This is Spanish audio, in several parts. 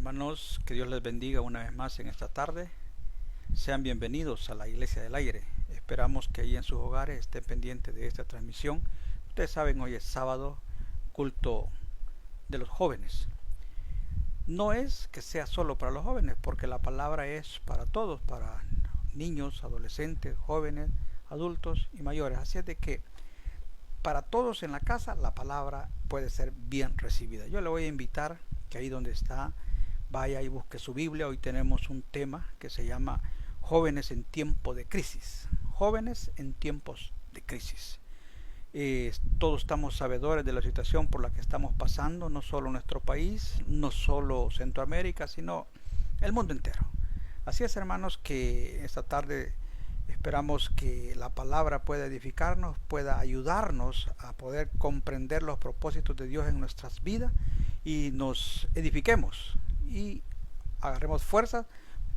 Hermanos, que Dios les bendiga una vez más en esta tarde. Sean bienvenidos a la Iglesia del Aire. Esperamos que ahí en sus hogares estén pendientes de esta transmisión. Ustedes saben, hoy es sábado, culto de los jóvenes. No es que sea solo para los jóvenes, porque la palabra es para todos, para niños, adolescentes, jóvenes, adultos y mayores. Así es de que para todos en la casa la palabra puede ser bien recibida. Yo le voy a invitar que ahí donde está vaya y busque su Biblia. Hoy tenemos un tema que se llama Jóvenes en tiempo de crisis. Jóvenes en tiempos de crisis. Todos estamos sabedores de la situación por la que estamos pasando, no solo nuestro país, no solo Centroamérica, sino el mundo entero. Así es, hermanos, que esta tarde esperamos que la palabra pueda edificarnos, pueda ayudarnos a poder comprender los propósitos de Dios en nuestras vidas y nos edifiquemos y agarremos fuerzas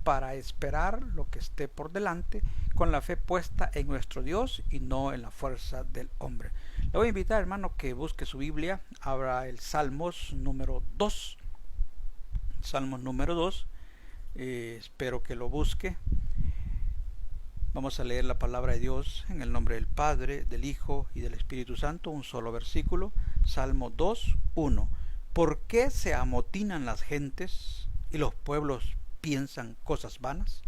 para esperar lo que esté por delante con la fe puesta en nuestro Dios y no en la fuerza del hombre. Le voy a invitar, hermano, que busque su Biblia, abra el Salmos número 2. Salmos número 2. Espero que lo busque. Vamos a leer la palabra de Dios en el nombre del Padre, del Hijo y del Espíritu Santo, un solo versículo. Salmo 2, 1. ¿Por qué se amotinan las gentes y los pueblos piensan cosas vanas?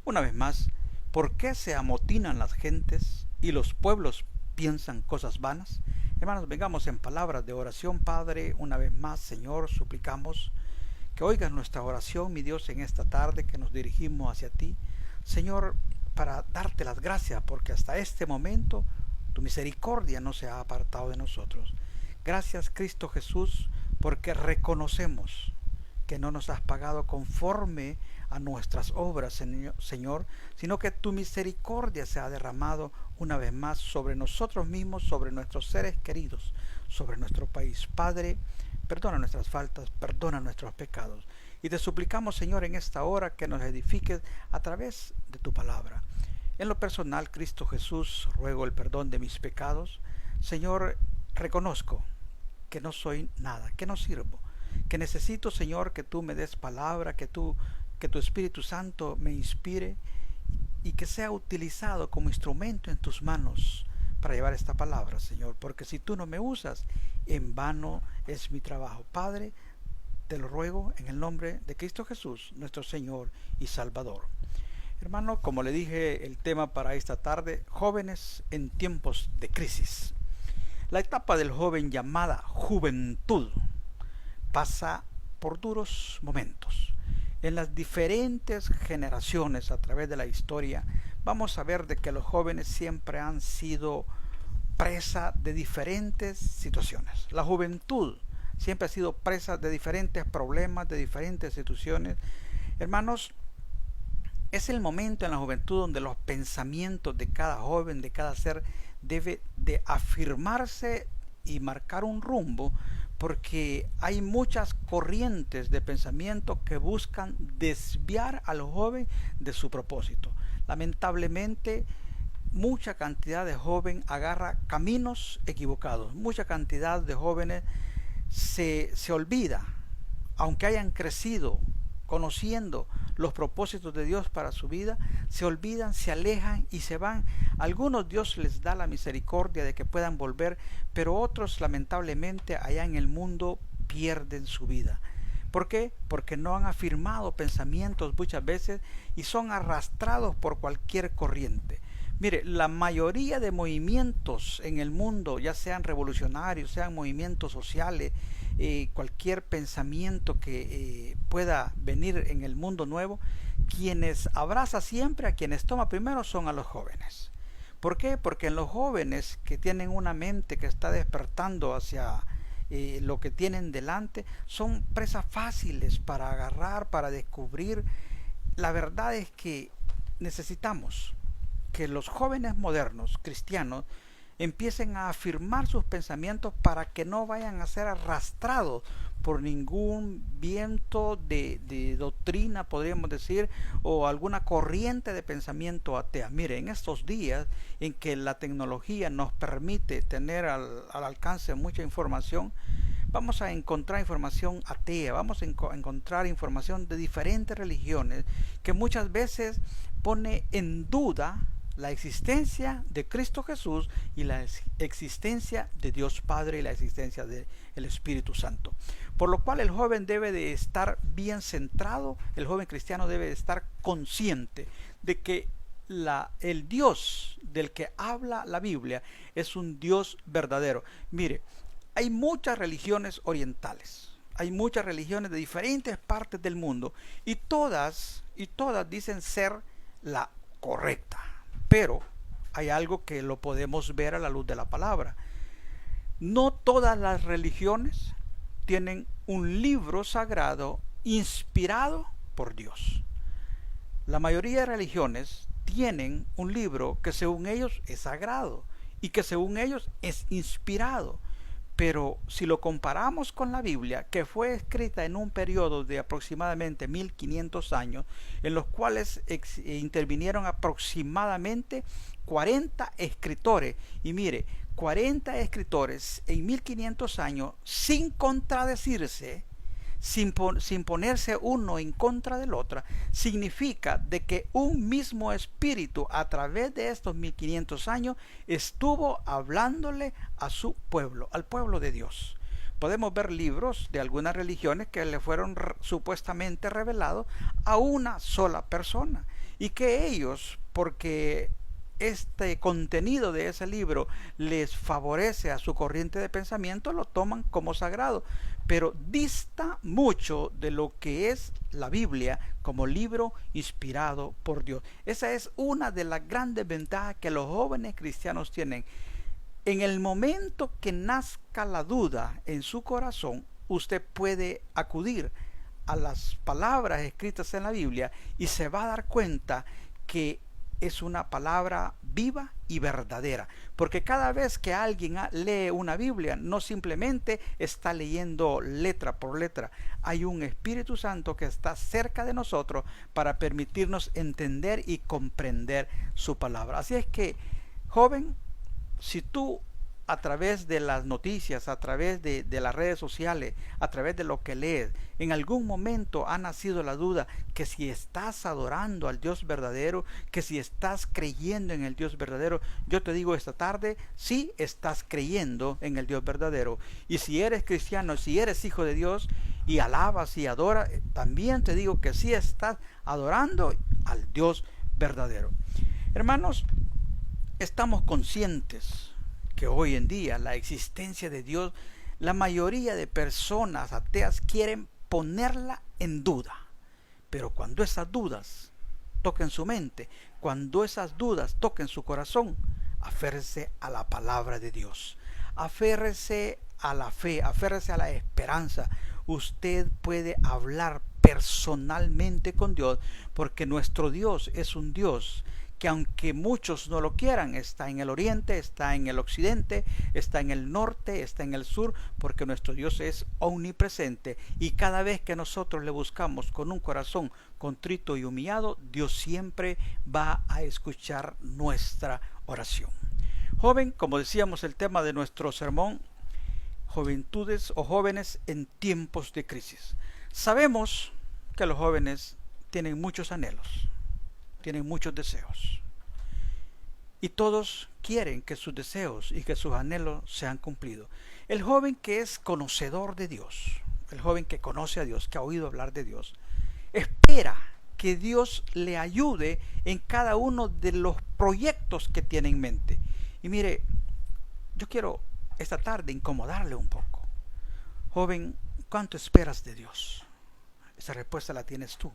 Una vez más, ¿por qué se amotinan las gentes y los pueblos piensan cosas vanas? Hermanos, vengamos en palabras de oración. Padre, una vez más, Señor, suplicamos que oigas nuestra oración, mi Dios, en esta tarde que nos dirigimos hacia ti, Señor, para darte las gracias porque hasta este momento tu misericordia no se ha apartado de nosotros. Gracias, Cristo Jesús, porque reconocemos que no nos has pagado conforme a nuestras obras, Señor, sino que tu misericordia se ha derramado una vez más sobre nosotros mismos, sobre nuestros seres queridos, sobre nuestro país. Padre, perdona nuestras faltas, perdona nuestros pecados. Y te suplicamos, Señor, en esta hora que nos edifiques a través de tu palabra. En lo personal, Cristo Jesús, ruego el perdón de mis pecados. Señor, reconozco que no soy nada, que no sirvo, que necesito, Señor, que tú me des palabra, que tu Espíritu Santo me inspire y que sea utilizado como instrumento en tus manos para llevar esta palabra, Señor, porque si tú no me usas, en vano es mi trabajo. Padre, te lo ruego en el nombre de Cristo Jesús, nuestro Señor y Salvador. Hermano, como le dije, el tema para esta tarde, jóvenes en tiempos de crisis. La etapa del joven llamada juventud pasa por duros momentos. En las diferentes generaciones a través de la historia, vamos a ver de que los jóvenes siempre han sido presa de diferentes situaciones. La juventud siempre ha sido presa de diferentes problemas, de diferentes situaciones. Hermanos, es el momento en la juventud donde los pensamientos de cada joven, de cada ser, debe de afirmarse y marcar un rumbo, porque hay muchas corrientes de pensamiento que buscan desviar al joven de su propósito. Lamentablemente, mucha cantidad de jóvenes agarra caminos equivocados, mucha cantidad de jóvenes se olvida, aunque hayan crecido conociendo los propósitos de Dios para su vida, se olvidan, se alejan y se van. Algunos Dios les da la misericordia de que puedan volver, pero otros lamentablemente allá en el mundo pierden su vida. ¿Por qué? Porque no han afirmado pensamientos muchas veces y son arrastrados por cualquier corriente. Mire, la mayoría de movimientos en el mundo, ya sean revolucionarios, sean movimientos sociales, cualquier pensamiento que pueda venir en el mundo nuevo, quienes abraza siempre, a quienes toma primero son a los jóvenes. ¿Por qué? Porque en los jóvenes que tienen una mente que está despertando hacia lo que tienen delante, son presas fáciles para agarrar, para descubrir. La verdad es que necesitamos que los jóvenes modernos cristianos empiecen a afirmar sus pensamientos para que no vayan a ser arrastrados por ningún viento de doctrina, podríamos decir, o alguna corriente de pensamiento atea. Mire, en estos días en que la tecnología nos permite tener al alcance mucha información, vamos a encontrar información atea, vamos a encontrar información de diferentes religiones que muchas veces pone en duda la existencia de Cristo Jesús y la existencia de Dios Padre y la existencia del Espíritu Santo. Por lo cual el joven debe de estar bien centrado, el joven cristiano debe de estar consciente de que el Dios del que habla la Biblia es un Dios verdadero. Mire, hay muchas religiones orientales, hay muchas religiones de diferentes partes del mundo y todas dicen ser la correcta. Pero hay algo que lo podemos ver a la luz de la palabra. No todas las religiones tienen un libro sagrado inspirado por Dios. La mayoría de religiones tienen un libro que según ellos es sagrado y que según ellos es inspirado. Pero si lo comparamos con la Biblia, que fue escrita en un periodo de aproximadamente 1500 años, en los cuales intervinieron aproximadamente 40 escritores, y mire, 40 escritores en 1500 años, sin contradecirse, sin ponerse uno en contra del otro, significa de que un mismo espíritu a través de estos 1500 años estuvo hablándole a su pueblo, al pueblo de Dios. Podemos ver libros de algunas religiones que le fueron supuestamente revelados a una sola persona y que ellos, porque este contenido de ese libro les favorece a su corriente de pensamiento, lo toman como sagrado, pero dista mucho de lo que es la Biblia como libro inspirado por Dios. Esa es una de las grandes ventajas que los jóvenes cristianos tienen. En el momento que nazca la duda en su corazón, usted puede acudir a las palabras escritas en la Biblia y se va a dar cuenta que es una palabra viva y verdadera, porque cada vez que alguien lee una Biblia, no simplemente está leyendo letra por letra, hay un Espíritu Santo que está cerca de nosotros para permitirnos entender y comprender su palabra. Así es que, joven, si tú a través de las noticias, a través de las redes sociales, a través de lo que lees, en algún momento ha nacido la duda que si estás adorando al Dios verdadero, que si estás creyendo en el Dios verdadero, yo te digo esta tarde, sí estás creyendo en el Dios verdadero. Y si eres cristiano, si eres hijo de Dios y alabas y adoras, también te digo que sí estás adorando al Dios verdadero. Hermanos, estamos conscientes que hoy en día la existencia de Dios, la mayoría de personas ateas quieren ponerla en duda. Pero cuando esas dudas toquen su mente, cuando esas dudas toquen su corazón, aférrese a la palabra de Dios, aférrese a la fe, aférrese a la esperanza. Usted puede hablar personalmente con Dios, porque nuestro Dios es un Dios que, aunque muchos no lo quieran, está en el oriente, está en el occidente, está en el norte, está en el sur, porque nuestro Dios es omnipresente. Y cada vez que nosotros le buscamos con un corazón contrito y humillado, Dios siempre va a escuchar nuestra oración. Joven, como decíamos, el tema de nuestro sermón, juventudes o jóvenes en tiempos de crisis. Sabemos que los jóvenes tienen muchos anhelos, tienen muchos deseos, y todos quieren que sus deseos y que sus anhelos sean cumplidos. El joven que es conocedor de Dios, el joven que conoce a Dios, que ha oído hablar de Dios, espera que Dios le ayude en cada uno de los proyectos que tiene en mente. Y mire, yo quiero esta tarde incomodarle un poco. Joven, ¿cuánto esperas de Dios? Esa respuesta la tienes tú.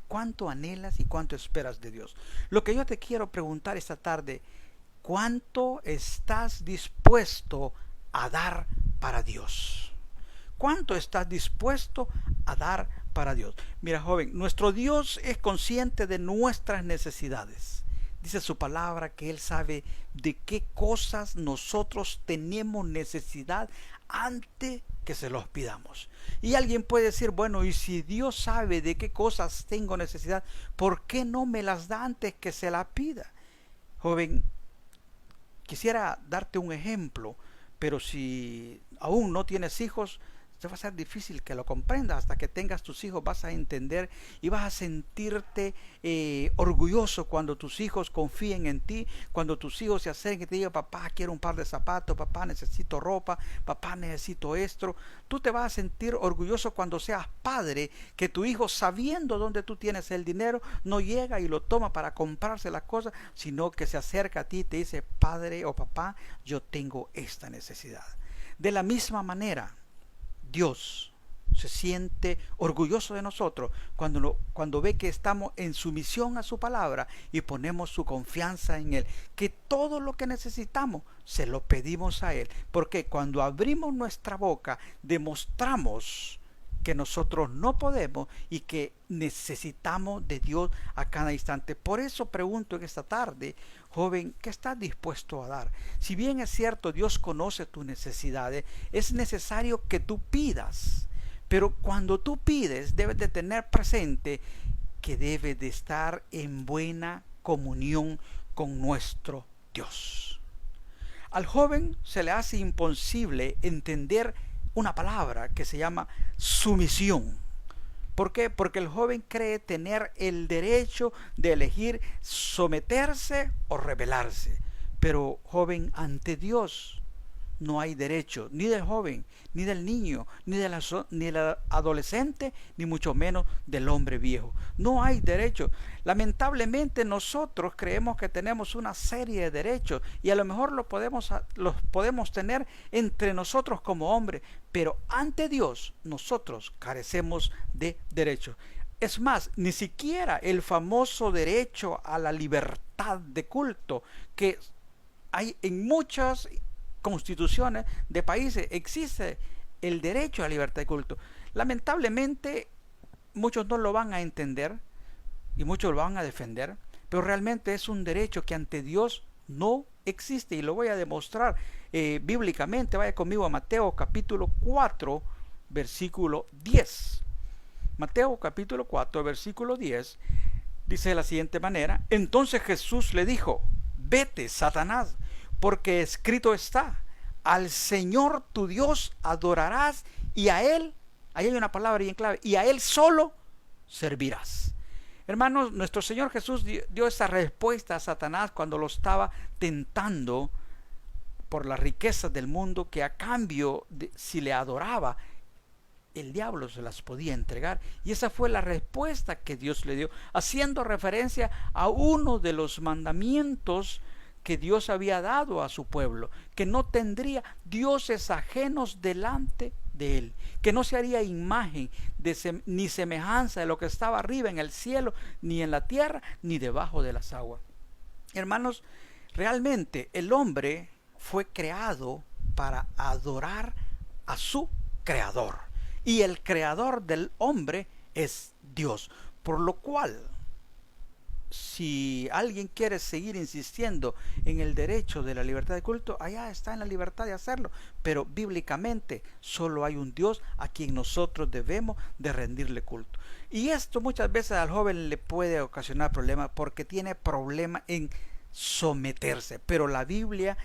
¿Cuánto anhelas y cuánto esperas de Dios? Lo que yo te quiero preguntar esta tarde, ¿cuánto estás dispuesto a dar para Dios? ¿Cuánto estás dispuesto a dar para Dios? Mira, joven, nuestro Dios es consciente de nuestras necesidades. Dice su palabra que Él sabe de qué cosas nosotros tenemos necesidad antes que se los pidamos. Y alguien puede decir, bueno, y si Dios sabe de qué cosas tengo necesidad, ¿por qué no me las da antes que se las pida? Joven, quisiera darte un ejemplo pero si aún no tienes hijos, te va a ser difícil que lo comprendas. Hasta que tengas tus hijos vas a entender y vas a sentirte orgulloso cuando tus hijos confíen en ti, cuando tus hijos se acerquen y te digan: papá, quiero un par de zapatos, papá, necesito ropa, papá, necesito esto. Tú te vas a sentir orgulloso cuando seas padre, que tu hijo, sabiendo dónde tú tienes el dinero, no llega y lo toma para comprarse las cosas, sino que se acerca a ti y te dice: padre o papá, yo tengo esta necesidad. De la misma manera, Dios se siente orgulloso de nosotros cuando ve que estamos en sumisión a su palabra y ponemos su confianza en Él, que todo lo que necesitamos se lo pedimos a Él, porque cuando abrimos nuestra boca demostramos que nosotros no podemos y que necesitamos de Dios a cada instante. Por eso pregunto en esta tarde: joven, ¿qué estás dispuesto a dar? Si bien es cierto, Dios conoce tus necesidades, es necesario que tú pidas. Pero cuando tú pides, debes de tener presente que debes de estar en buena comunión con nuestro Dios. Al joven se le hace imposible entender una palabra que se llama sumisión. ¿Por qué? Porque el joven cree tener el derecho de elegir someterse o rebelarse. Pero, joven, ante Dios no hay derecho, ni del joven, ni del niño, ni del adolescente, ni mucho menos del hombre viejo. No hay derecho. Lamentablemente nosotros creemos que tenemos una serie de derechos y a lo mejor los podemos tener entre nosotros como hombres, pero ante Dios nosotros carecemos de derechos. Es más, ni siquiera el famoso derecho a la libertad de culto que hay en muchas constituciones de países, existe el derecho a la libertad de culto. Lamentablemente muchos no lo van a entender y muchos lo van a defender, pero realmente es un derecho que ante Dios no existe, y lo voy a demostrar bíblicamente. Vaya conmigo a Mateo capítulo 4 versículo 10. Mateo capítulo 4 versículo 10 dice de la siguiente manera: entonces Jesús le dijo: vete, Satanás, porque escrito está: al Señor tu Dios adorarás y a Él, ahí hay una palabra bien clave, y a Él solo servirás. Hermanos, nuestro Señor Jesús dio esa respuesta a Satanás cuando lo estaba tentando por las riquezas del mundo, que a cambio de, si le adoraba, el diablo se las podía entregar. Y esa fue la respuesta que Dios le dio, haciendo referencia a uno de los mandamientos que Dios había dado a su pueblo, que no tendría dioses ajenos delante de él, que no se haría imagen ni semejanza de lo que estaba arriba en el cielo, ni en la tierra, ni debajo de las aguas. Hermanos, realmente el hombre fue creado para adorar a su creador, y el creador del hombre es Dios, por lo cual, si alguien quiere seguir insistiendo en el derecho de la libertad de culto, allá está en la libertad de hacerlo, pero bíblicamente solo hay un Dios a quien nosotros debemos de rendirle culto. Y esto muchas veces al joven le puede ocasionar problemas, porque tiene problema en someterse, pero la Biblia,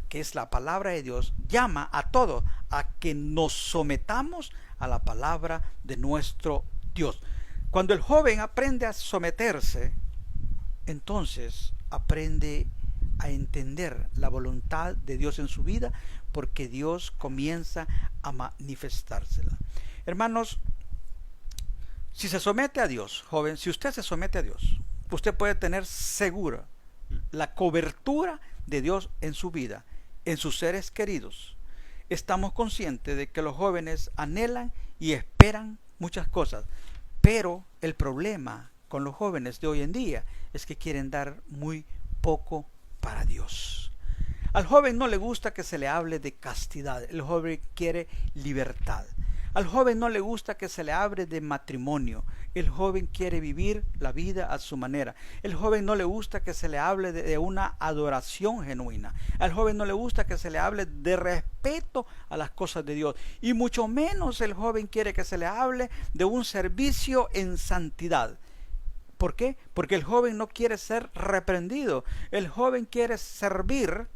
que es la palabra de Dios, llama a todos a que nos sometamos a la palabra de nuestro Dios. Cuando el joven aprende a someterse, entonces aprende a entender la voluntad de Dios en su vida, porque Dios comienza a manifestársela. Hermanos, si se somete a Dios, joven, si usted se somete a Dios, usted puede tener segura la cobertura de Dios en su vida, en sus seres queridos. Estamos conscientes de que los jóvenes anhelan y esperan muchas cosas, pero el problema con los jóvenes de hoy en día es que quieren dar muy poco para Dios. Al joven no le gusta que se le hable de castidad, el joven quiere libertad. Al joven no le gusta que se le hable de matrimonio, el joven quiere vivir la vida a su manera. El joven no le gusta que se le hable de una adoración genuina. Al joven no le gusta que se le hable de respeto a las cosas de Dios. Y mucho menos el joven quiere que se le hable de un servicio en santidad. ¿Por qué? Porque el joven no quiere ser reprendido. El joven quiere servir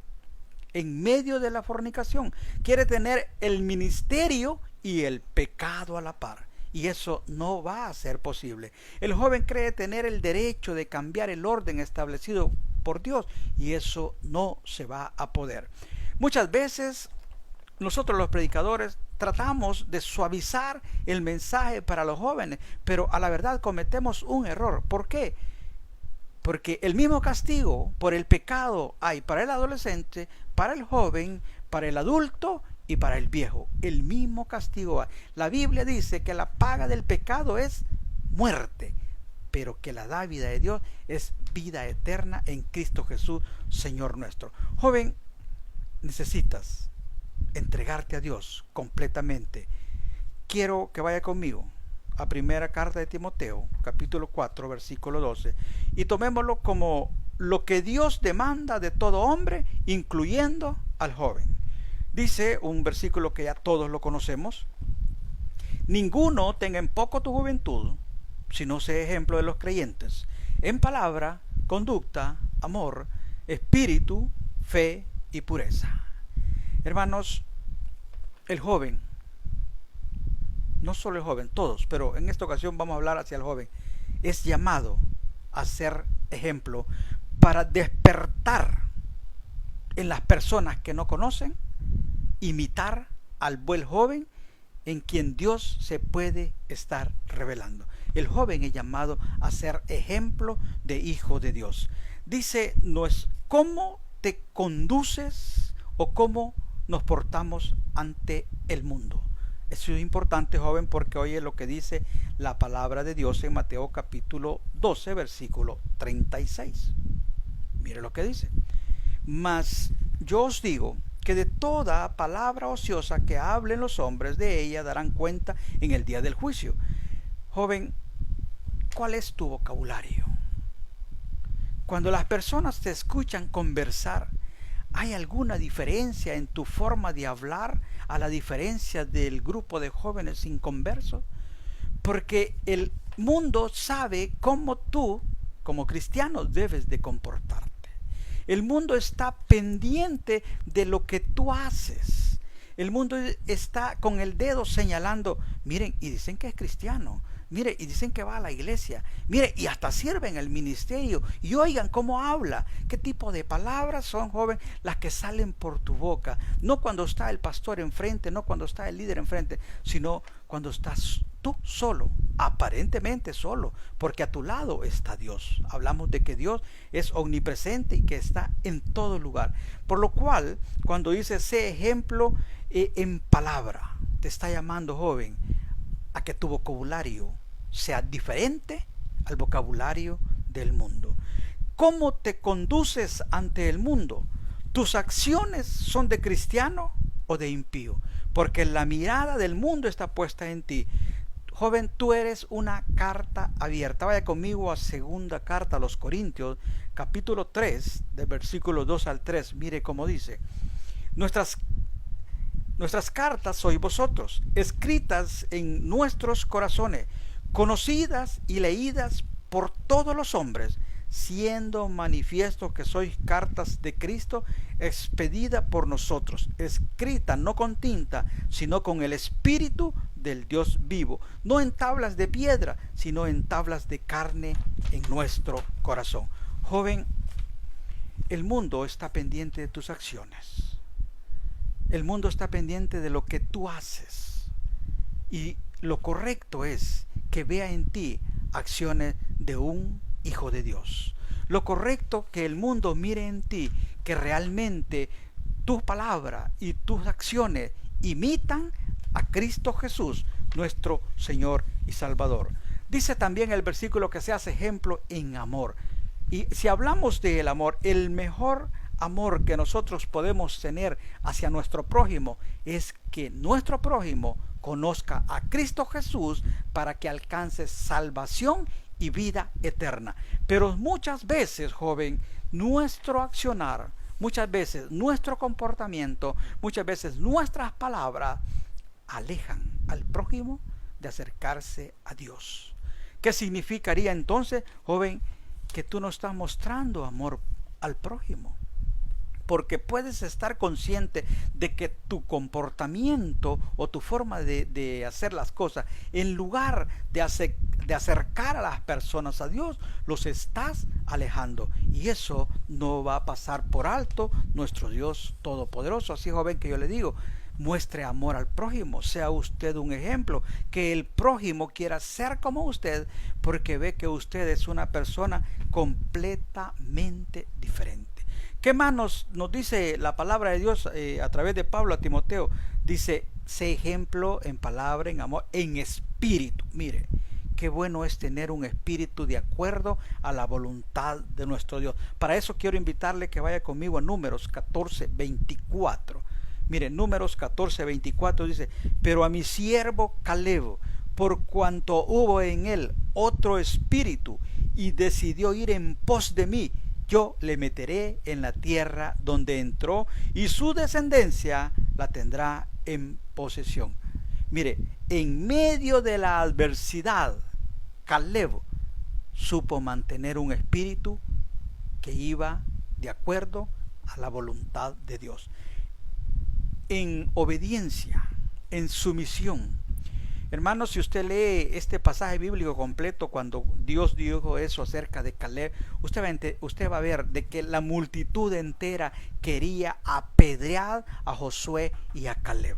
en medio de la fornicación. Quiere tener el ministerio y el pecado a la par. Y eso no va a ser posible. El joven cree tener el derecho de cambiar el orden establecido por Dios, y eso no se va a poder. Muchas veces nosotros los predicadores tratamos de suavizar el mensaje para los jóvenes, pero a la verdad cometemos un error. ¿Por qué? Porque el mismo castigo por el pecado hay para el adolescente, para el joven, para el adulto y para el viejo. El mismo castigo hay. La Biblia dice que la paga del pecado es muerte, pero que la dávida de Dios es vida eterna en Cristo Jesús, Señor nuestro. Joven, necesitas entregarte a Dios completamente. Quiero que vaya conmigo a primera carta de Timoteo, capítulo 4, versículo 12, y tomémoslo como lo que Dios demanda de todo hombre, incluyendo al joven. Dice un versículo que ya todos lo conocemos: ninguno tenga en poco tu juventud, sino sea ejemplo de los creyentes, en palabra, conducta, amor, espíritu, fe y pureza. Hermanos, el joven, no solo el joven, todos, pero en esta ocasión vamos a hablar hacia el joven, es llamado a ser ejemplo para despertar en las personas que no conocen, imitar al buen joven en quien Dios se puede estar revelando. El joven es llamado a ser ejemplo de hijo de Dios. Dice, no es cómo te conduces o cómo nos portamos ante el mundo. Eso es importante, joven, porque oye lo que dice la palabra de Dios en Mateo capítulo 12, versículo 36. Mire lo que dice: mas yo os digo que de toda palabra ociosa que hablen los hombres, de ella darán cuenta en el día del juicio. Joven, ¿cuál es tu vocabulario? Cuando las personas te escuchan conversar, ¿hay alguna diferencia en tu forma de hablar a la diferencia del grupo de jóvenes inconversos? Porque el mundo sabe cómo tú, como cristiano, debes de comportarte. El mundo está pendiente de lo que tú haces. El mundo está con el dedo señalando, miren, y dicen que es cristiano. Mire, y dicen que va a la iglesia. Mire, y hasta sirve en el ministerio. Y oigan cómo habla. ¿Qué tipo de palabras son, joven, las que salen por tu boca? No cuando está el pastor enfrente, no cuando está el líder enfrente, sino cuando estás tú solo, aparentemente solo, porque a tu lado está Dios. Hablamos de que Dios es omnipresente y que está en todo lugar. Por lo cual, cuando dice sé ejemplo en palabra, te está llamando, joven, a que tu vocabulario sea diferente al vocabulario del mundo. ¿Cómo te conduces ante el mundo? ¿Tus acciones son de cristiano o de impío? Porque la mirada del mundo está puesta en ti. Joven, tú eres una carta abierta. Vaya conmigo a segunda carta a los Corintios, capítulo 3, del versículo 2 al 3. Mire cómo dice: Nuestras cartas sois vosotros, escritas en nuestros corazones, conocidas y leídas por todos los hombres, siendo manifiesto que sois cartas de Cristo, expedida por nosotros, escrita no con tinta, sino con el Espíritu del Dios vivo, no en tablas de piedra, sino en tablas de carne en nuestro corazón. Joven, el mundo está pendiente de tus acciones. El mundo está pendiente de lo que tú haces. Y lo correcto es que vea en ti acciones de un hijo de Dios. Lo correcto que el mundo mire en ti que realmente tus palabras y tus acciones imitan a Cristo Jesús, nuestro Señor y Salvador. Dice también el versículo que seas ejemplo en amor. Y si hablamos del amor, el mejor amor que nosotros podemos tener hacia nuestro prójimo es que nuestro prójimo conozca a Cristo Jesús para que alcance salvación y vida eterna. Pero muchas veces, joven, nuestro accionar, muchas veces nuestro comportamiento, muchas veces nuestras palabras alejan al prójimo de acercarse a Dios. ¿Qué significaría entonces, joven, que tú no estás mostrando amor al prójimo? porque puedes estar consciente de que tu comportamiento o tu forma de hacer las cosas, en lugar de acercar a las personas a Dios, los estás alejando. Y eso no va a pasar por alto nuestro Dios Todopoderoso. Así, joven, que yo le digo, muestre amor al prójimo, sea usted un ejemplo, que el prójimo quiera ser como usted, porque ve que usted es una persona completamente diferente. ¿Qué más nos dice la palabra de Dios a través de Pablo a Timoteo? Dice, sé ejemplo en palabra, en amor, en espíritu. Mire, qué bueno es tener un espíritu de acuerdo a la voluntad de nuestro Dios. Para eso quiero invitarle que vaya conmigo a Números 14:24. Mire, Números 14:24 dice, pero a mi siervo Caleb, por cuanto hubo en él otro espíritu y decidió ir en pos de mí, yo le meteré en la tierra donde entró y su descendencia la tendrá en posesión. Mire, en medio de la adversidad, Caleb supo mantener un espíritu que iba de acuerdo a la voluntad de Dios, en obediencia, en sumisión. Hermanos, si usted lee este pasaje bíblico completo, cuando Dios dijo eso acerca de Caleb, usted va a ver de que la multitud entera quería apedrear a Josué y a Caleb.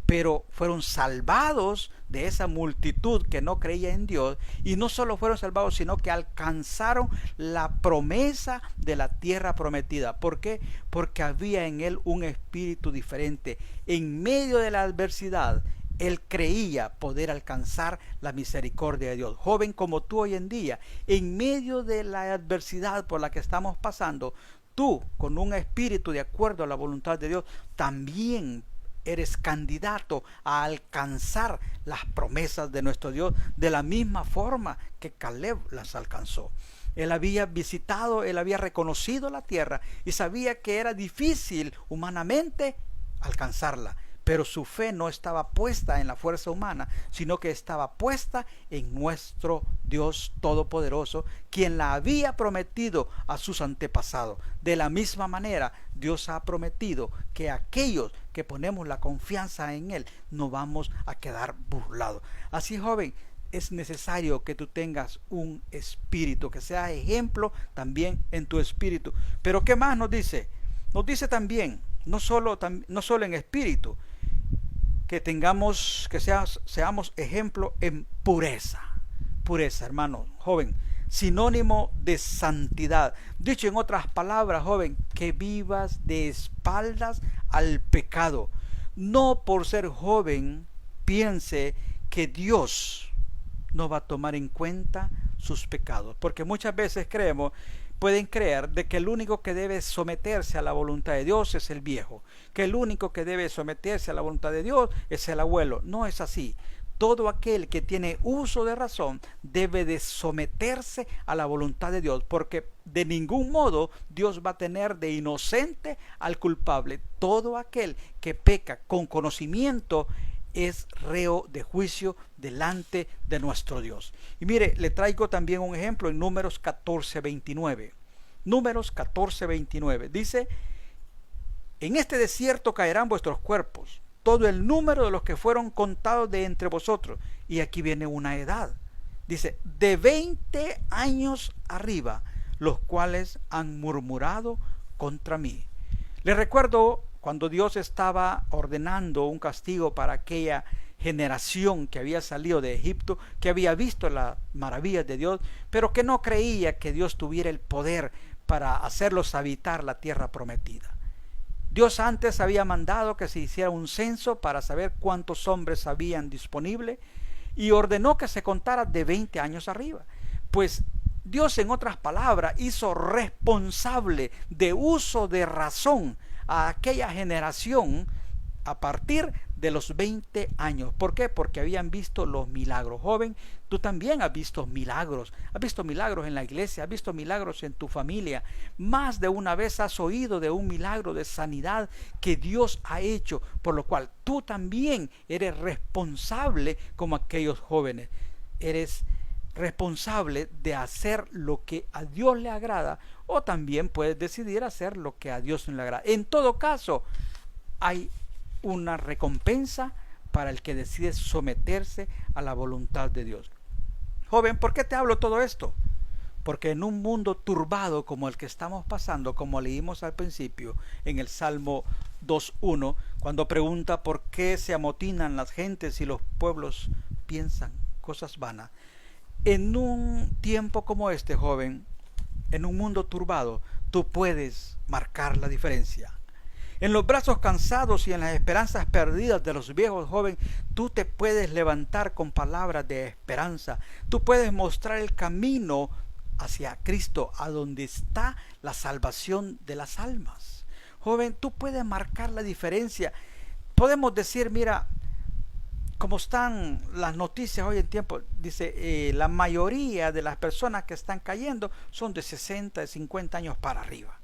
Pero fueron salvados de esa multitud que no creía en Dios, y no solo fueron salvados, sino que alcanzaron la promesa de la tierra prometida. ¿Por qué? Porque había en él un espíritu diferente. En medio de la adversidad, él creía poder alcanzar la misericordia de Dios. Joven, como tú hoy en día, en medio de la adversidad por la que estamos pasando, tú, con un espíritu de acuerdo a la voluntad de Dios, también eres candidato a alcanzar las promesas de nuestro Dios de la misma forma que Caleb las alcanzó. Él había visitado, él había reconocido la tierra y sabía que era difícil humanamente alcanzarla, pero su fe no estaba puesta en la fuerza humana, sino que estaba puesta en nuestro Dios Todopoderoso, quien la había prometido a sus antepasados. De la misma manera, Dios ha prometido que aquellos que ponemos la confianza en Él no vamos a quedar burlados. Así, joven, es necesario que tú tengas un espíritu, que sea ejemplo también en tu espíritu. Pero ¿qué más nos dice? Nos dice también, no solo en espíritu, que seamos ejemplo en pureza. Pureza, hermano, joven, sinónimo de santidad. Dicho en otras palabras, joven, que vivas de espaldas al pecado. No por ser joven piense que Dios no va a tomar en cuenta sus pecados, porque muchas veces pueden creer de que el único que debe someterse a la voluntad de Dios es el viejo, que el único que debe someterse a la voluntad de Dios es el abuelo. No es así. Todo aquel que tiene uso de razón debe de someterse a la voluntad de Dios, porque de ningún modo Dios va a tener de inocente al culpable. Todo aquel que peca con conocimiento es reo de juicio delante de nuestro Dios. Y mire, le traigo también un ejemplo en Números 14:29. Números 14:29 dice, en este desierto caerán vuestros cuerpos, todo el número de los que fueron contados de entre vosotros. Y aquí viene una edad. Dice, de 20 años arriba, los cuales han murmurado contra mí. Les recuerdo cuando Dios estaba ordenando un castigo para aquella generación que había salido de Egipto, que había visto las maravillas de Dios, pero que no creía que Dios tuviera el poder para hacerlos habitar la tierra prometida. Dios antes había mandado que se hiciera un censo para saber cuántos hombres habían disponible y ordenó que se contara de 20 años arriba. Pues Dios, en otras palabras, hizo responsable de uso de razón a aquella generación a partir de los 20 años. ¿Por qué? Porque habían visto los milagros. Joven, tú también has visto milagros. Has visto milagros en la iglesia, has visto milagros en tu familia. Más de una vez has oído de un milagro de sanidad que Dios ha hecho, por lo cual tú también eres responsable como aquellos jóvenes. Eres responsable de hacer lo que a Dios le agrada, o también puedes decidir hacer lo que a Dios no le agrada. En todo caso, hay una recompensa para el que decide someterse a la voluntad de Dios. Joven, ¿por qué te hablo todo esto? Porque en un mundo turbado como el que estamos pasando, como leímos al principio en el Salmo 2.1, cuando pregunta por qué se amotinan las gentes y los pueblos piensan cosas vanas. En un tiempo como este, joven, en un mundo turbado, tú puedes marcar la diferencia. En los brazos cansados y en las esperanzas perdidas de los viejos, joven, tú te puedes levantar con palabras de esperanza. Tú puedes mostrar el camino hacia Cristo, a donde está la salvación de las almas. Joven, tú puedes marcar la diferencia. Podemos decir, mira, como están las noticias hoy en tiempo, dice, la mayoría de las personas que están cayendo son de 60, de 50 años para arriba.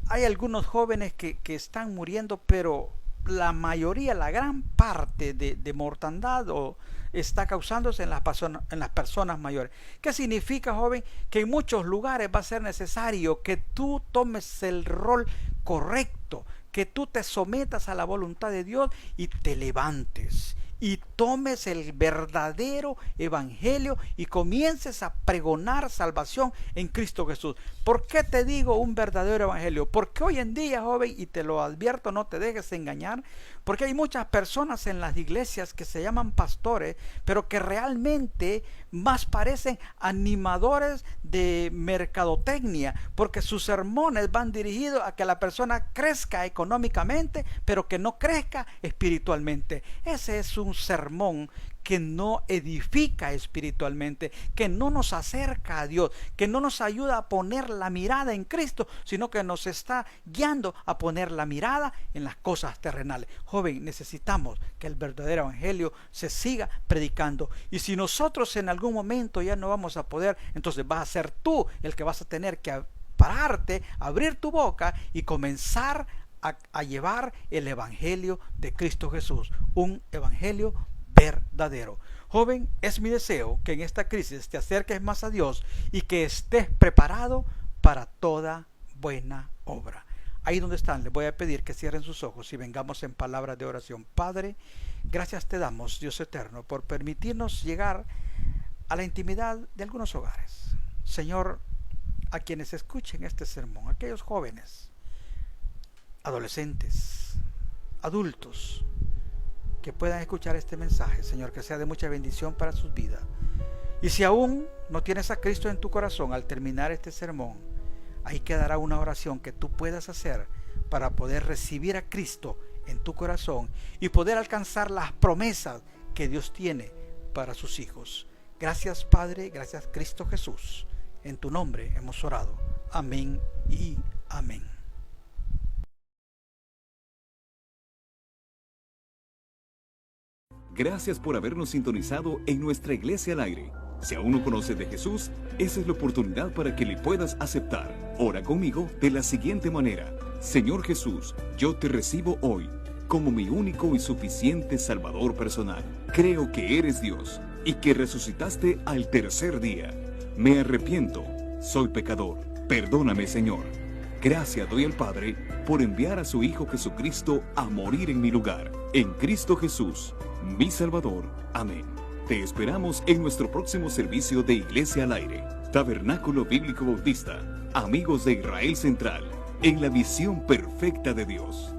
Hay algunos jóvenes que están muriendo, pero la mayoría, la gran parte de mortandad está causándose en las personas mayores. ¿Qué significa, joven? Que en muchos lugares va a ser necesario que tú tomes el rol correcto, que tú te sometas a la voluntad de Dios y te levantes y tomes el verdadero evangelio y comiences a pregonar salvación en Cristo Jesús. ¿Por qué te digo un verdadero evangelio? Porque hoy en día, joven, y te lo advierto, no te dejes engañar, porque hay muchas personas en las iglesias que se llaman pastores, pero que realmente más parecen animadores de mercadotecnia, porque sus sermones van dirigidos a que la persona crezca económicamente, pero que no crezca espiritualmente. Ese es un sermón que no edifica espiritualmente, que no nos acerca a Dios, que no nos ayuda a poner la mirada en Cristo, sino que nos está guiando a poner la mirada en las cosas terrenales. Joven, necesitamos que el verdadero evangelio se siga predicando, y si nosotros en algún momento ya no vamos a poder, entonces vas a ser tú el que vas a tener que pararte, abrir tu boca y comenzar a llevar el evangelio de Cristo Jesús, un evangelio verdadero. Joven, es mi deseo que en esta crisis te acerques más a Dios y que estés preparado para toda buena obra. Ahí donde están, les voy a pedir que cierren sus ojos y vengamos en palabras de oración. Padre, gracias te damos, Dios eterno, por permitirnos llegar a la intimidad de algunos hogares. Señor, a quienes escuchen este sermón, aquellos jóvenes, adolescentes, adultos, que puedan escuchar este mensaje, Señor, que sea de mucha bendición para sus vidas. Y si aún no tienes a Cristo en tu corazón, al terminar este sermón, ahí quedará una oración que tú puedas hacer para poder recibir a Cristo en tu corazón y poder alcanzar las promesas que Dios tiene para sus hijos. Gracias, Padre, gracias, Cristo Jesús. En tu nombre hemos orado. Amén y amén. Gracias por habernos sintonizado en nuestra Iglesia al Aire. Si aún no conoces de Jesús, esa es la oportunidad para que le puedas aceptar. Ora conmigo de la siguiente manera: Señor Jesús, yo te recibo hoy como mi único y suficiente Salvador personal. Creo que eres Dios y que resucitaste al tercer día. Me arrepiento, soy pecador. Perdóname, Señor. Gracias doy al Padre por enviar a su Hijo Jesucristo a morir en mi lugar. En Cristo Jesús, mi Salvador. Amén. Te esperamos en nuestro próximo servicio de Iglesia al Aire, Tabernáculo Bíblico Bautista, Amigos de Israel Central, en la visión perfecta de Dios.